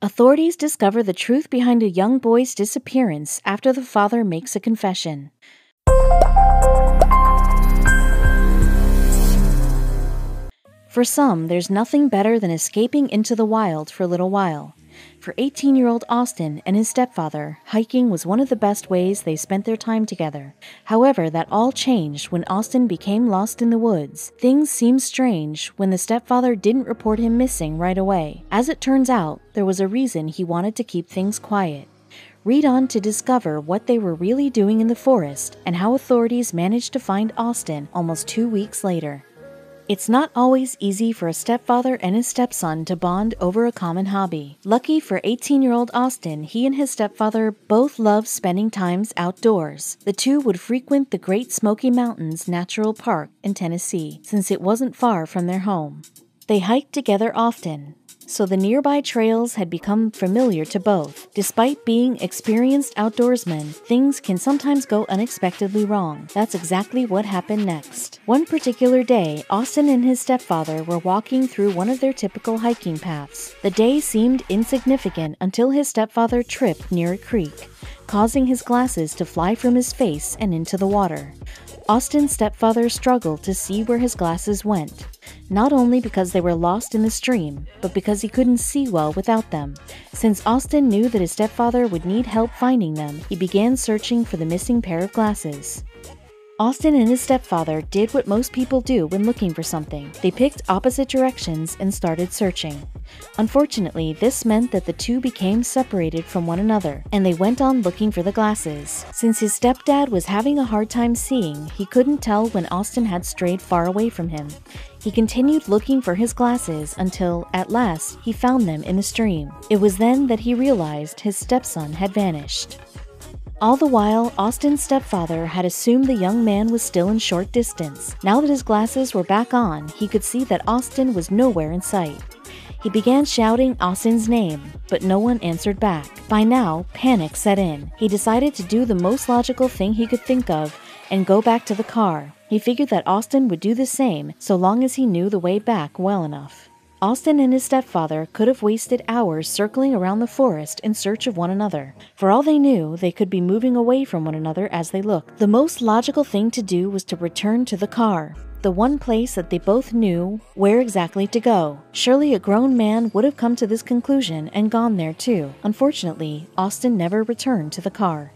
Authorities discover the truth behind a young boy's disappearance after the father makes a confession. For some, there's nothing better than escaping into the wild for a little while. For 18-year-old Austin and his stepfather, hiking was one of the best ways they spent their time together. However, that all changed when Austin became lost in the woods. Things seemed strange when the stepfather didn't report him missing right away. As it turns out, there was a reason he wanted to keep things quiet. Read on to discover what they were really doing in the forest and how authorities managed to find Austin almost 2 weeks later. It's not always easy for a stepfather and his stepson to bond over a common hobby. Lucky for 18-year-old Austin, he and his stepfather both loved spending times outdoors. The two would frequent the Great Smoky Mountains Natural Park in Tennessee, since it wasn't far from their home. They hiked together often, so the nearby trails had become familiar to both. Despite being experienced outdoorsmen, things can sometimes go unexpectedly wrong. That's exactly what happened next. One particular day, Austin and his stepfather were walking through one of their typical hiking paths. The day seemed insignificant until his stepfather tripped near a creek, causing his glasses to fly from his face and into the water. Austin's stepfather struggled to see where his glasses went, not only because they were lost in the stream, but because he couldn't see well without them. Since Austin knew that his stepfather would need help finding them, he began searching for the missing pair of glasses. Austin and his stepfather did what most people do when looking for something. They picked opposite directions and started searching. Unfortunately, this meant that the two became separated from one another, and they went on looking for the glasses. Since his stepdad was having a hard time seeing, he couldn't tell when Austin had strayed far away from him. He continued looking for his glasses until, at last, he found them in the stream. It was then that he realized his stepson had vanished. All the while, Austin's stepfather had assumed the young man was still in short distance. Now that his glasses were back on, he could see that Austin was nowhere in sight. He began shouting Austin's name, but no one answered back. By now, panic set in. He decided to do the most logical thing he could think of and go back to the car. He figured that Austin would do the same so long as he knew the way back well enough. Austin and his stepfather could have wasted hours circling around the forest in search of one another. For all they knew, they could be moving away from one another as they looked. The most logical thing to do was to return to the car, the one place that they both knew where exactly to go. Surely a grown man would have come to this conclusion and gone there too. Unfortunately, Austin never returned to the car.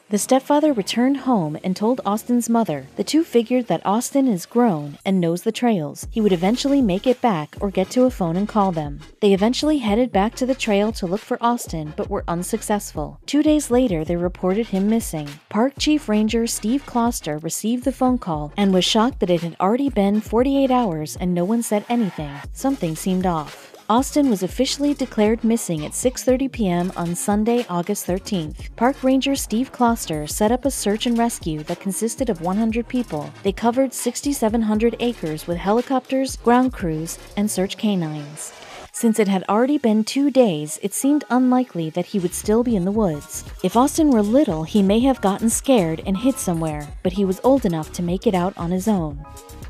The stepfather returned home and told Austin's mother. The two figured that Austin is grown and knows the trails. He would eventually make it back or get to a phone and call them. They eventually headed back to the trail to look for Austin, but were unsuccessful. 2 days later, they reported him missing. Park Chief Ranger Steve Kloster received the phone call and was shocked that it had already been 48 hours and no one said anything. Something seemed off. Austin was officially declared missing at 6:30 p.m. on Sunday, August 13th. Park Ranger Steve Kloster set up a search and rescue that consisted of 100 people. They covered 6,700 acres with helicopters, ground crews, and search canines. Since it had already been 2 days, it seemed unlikely that he would still be in the woods. If Austin were little, he may have gotten scared and hid somewhere, but he was old enough to make it out on his own.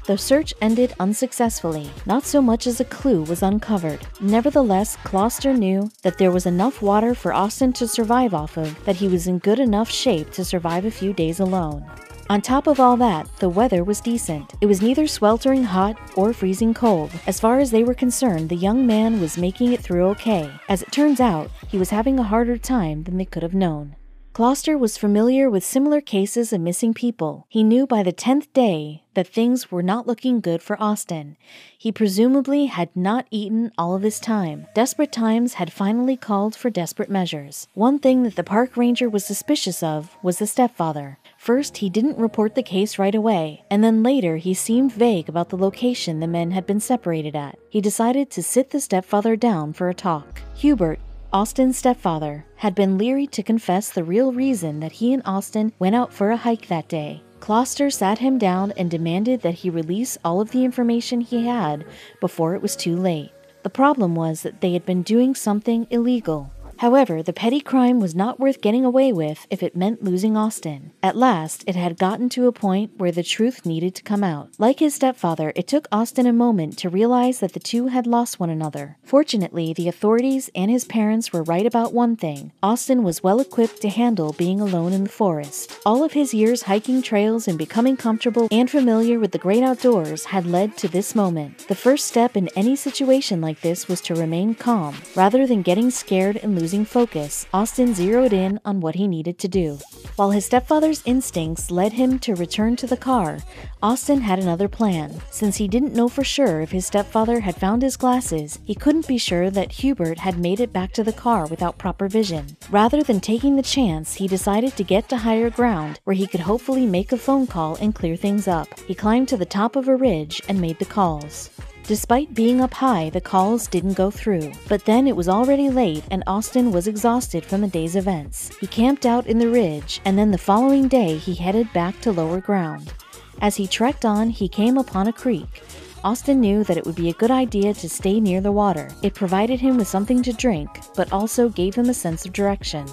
The search ended unsuccessfully. Not so much as a clue was uncovered. Nevertheless, Kloster knew that there was enough water for Austin to survive off of, that he was in good enough shape to survive a few days alone. On top of all that, the weather was decent. It was neither sweltering hot or freezing cold. As far as they were concerned, the young man was making it through okay. As it turns out, he was having a harder time than they could have known. Kloster was familiar with similar cases of missing people. He knew by the 10th day that things were not looking good for Austin. He presumably had not eaten all of this time. Desperate times had finally called for desperate measures. One thing that the park ranger was suspicious of was the stepfather. First, he didn't report the case right away, and then later he seemed vague about the location the men had been separated at. He decided to sit the stepfather down for a talk. Hubert, Austin's stepfather, had been leery to confess the real reason that he and Austin went out for a hike that day. Kloster sat him down and demanded that he release all of the information he had before it was too late. The problem was that they had been doing something illegal. However, the petty crime was not worth getting away with if it meant losing Austin. At last, it had gotten to a point where the truth needed to come out. Like his stepfather, it took Austin a moment to realize that the two had lost one another. Fortunately, the authorities and his parents were right about one thing. Austin was well equipped to handle being alone in the forest. All of his years hiking trails and becoming comfortable and familiar with the great outdoors had led to this moment. The first step in any situation like this was to remain calm. Rather than getting scared and losing focus, Austin zeroed in on what he needed to do. While his stepfather's instincts led him to return to the car, Austin had another plan. Since he didn't know for sure if his stepfather had found his glasses, he couldn't be sure that Hubert had made it back to the car without proper vision. Rather than taking the chance, he decided to get to higher ground, where he could hopefully make a phone call and clear things up. He climbed to the top of a ridge and made the calls. Despite being up high, the calls didn't go through. But then it was already late and Austin was exhausted from the day's events. He camped out in the ridge, and then the following day he headed back to lower ground. As he trekked on, he came upon a creek. Austin knew that it would be a good idea to stay near the water. It provided him with something to drink, but also gave him a sense of direction.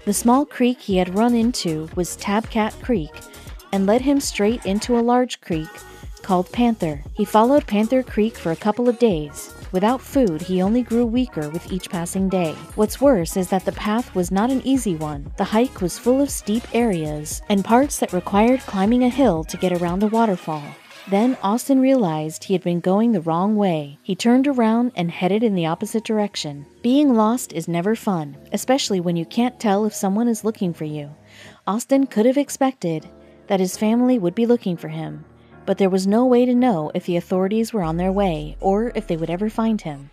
The small creek he had run into was Tabcat Creek, and led him straight into a large creek called Panther. He followed Panther Creek for a couple of days. Without food, he only grew weaker with each passing day. What's worse is that the path was not an easy one. The hike was full of steep areas and parts that required climbing a hill to get around a waterfall. Then Austin realized he had been going the wrong way. He turned around and headed in the opposite direction. Being lost is never fun, especially when you can't tell if someone is looking for you. Austin could have expected that his family would be looking for him, but there was no way to know if the authorities were on their way or if they would ever find him.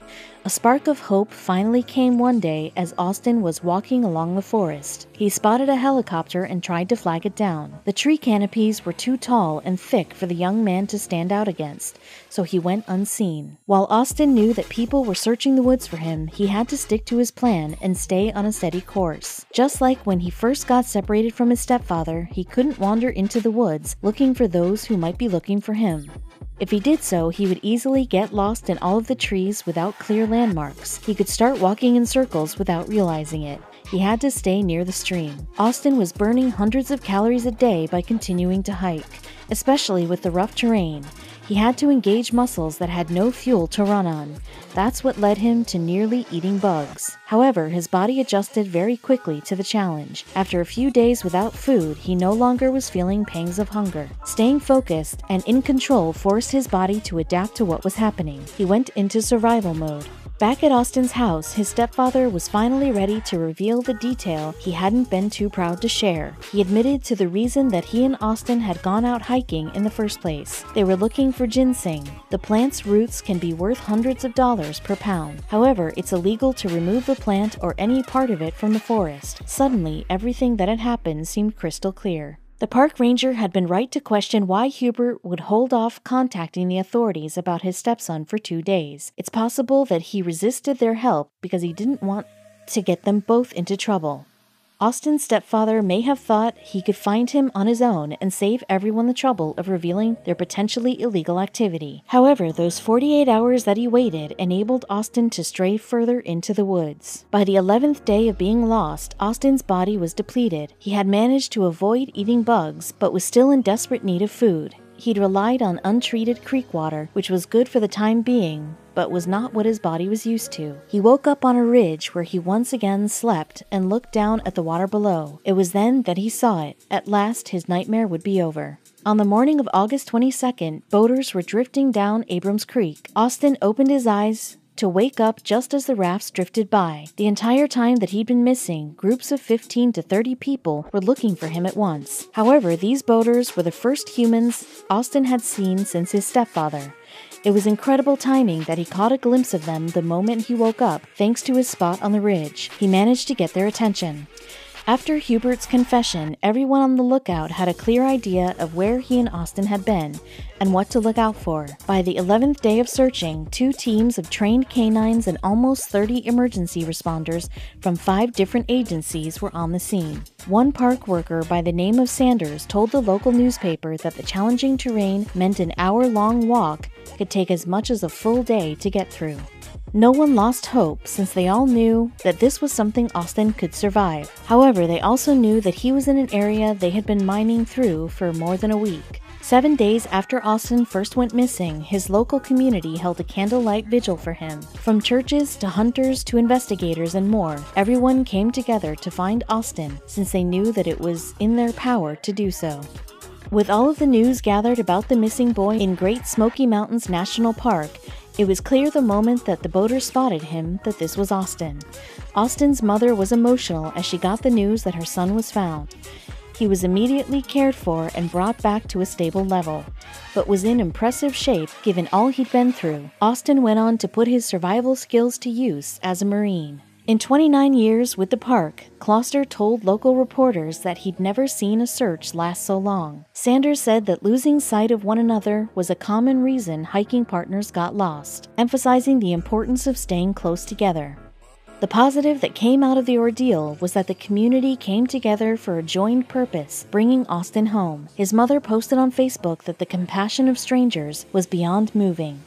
A spark of hope finally came one day as Austin was walking along the forest. He spotted a helicopter and tried to flag it down. The tree canopies were too tall and thick for the young man to stand out against, so he went unseen. While Austin knew that people were searching the woods for him, he had to stick to his plan and stay on a steady course. Just like when he first got separated from his stepfather, he couldn't wander into the woods looking for those who might be looking for him. If he did so, he would easily get lost in all of the trees without clear landmarks. He could start walking in circles without realizing it. He had to stay near the stream. Austin was burning hundreds of calories a day by continuing to hike, especially with the rough terrain. He had to engage muscles that had no fuel to run on. That's what led him to nearly eating bugs. However, his body adjusted very quickly to the challenge. After a few days without food, he no longer was feeling pangs of hunger. Staying focused and in control forced his body to adapt to what was happening. He went into survival mode. Back at Austin's house, his stepfather was finally ready to reveal the detail he hadn't been too proud to share. He admitted to the reason that he and Austin had gone out hiking in the first place. They were looking for ginseng. The plant's roots can be worth hundreds of dollars per pound. However, it's illegal to remove the plant or any part of it from the forest. Suddenly, everything that had happened seemed crystal clear. The park ranger had been right to question why Hubert would hold off contacting the authorities about his stepson for 2 days. It's possible that he resisted their help because he didn't want to get them both into trouble. Austin's stepfather may have thought he could find him on his own and save everyone the trouble of revealing their potentially illegal activity. However, those 48 hours that he waited enabled Austin to stray further into the woods. By the 11th day of being lost, Austin's body was depleted. He had managed to avoid eating bugs, but was still in desperate need of food. He'd relied on untreated creek water, which was good for the time being, but was not what his body was used to. He woke up on a ridge where he once again slept and looked down at the water below. It was then that he saw it. At last, his nightmare would be over. On the morning of August 22nd, boaters were drifting down Abrams Creek. Austin opened his eyes to wake up just as the rafts drifted by. The entire time that he'd been missing, groups of 15 to 30 people were looking for him at once. However, these boaters were the first humans Austin had seen since his stepfather. It was incredible timing that he caught a glimpse of them the moment he woke up, thanks to his spot on the ridge. He managed to get their attention. After Hubert's confession, everyone on the lookout had a clear idea of where he and Austin had been and what to look out for. By the 11th day of searching, 2 teams of trained canines and almost 30 emergency responders from 5 different agencies were on the scene. One park worker by the name of Sanders told the local newspaper that the challenging terrain meant an hour-long walk could take as much as a full day to get through. No one lost hope since they all knew that this was something Austin could survive. However, they also knew that he was in an area they had been mining through for more than a week. 7 days after Austin first went missing, his local community held a candlelight vigil for him. From churches to hunters to investigators and more, everyone came together to find Austin since they knew that it was in their power to do so. With all of the news gathered about the missing boy in Great Smoky Mountains National Park, it was clear the moment that the boaters spotted him that this was Austin. Austin's mother was emotional as she got the news that her son was found. He was immediately cared for and brought back to a stable level, but was in impressive shape given all he'd been through. Austin went on to put his survival skills to use as a Marine. In 29 years with the park, Closter told local reporters that he'd never seen a search last so long. Sanders said that losing sight of one another was a common reason hiking partners got lost, emphasizing the importance of staying close together. The positive that came out of the ordeal was that the community came together for a joined purpose, bringing Austin home. His mother posted on Facebook that the compassion of strangers was beyond moving.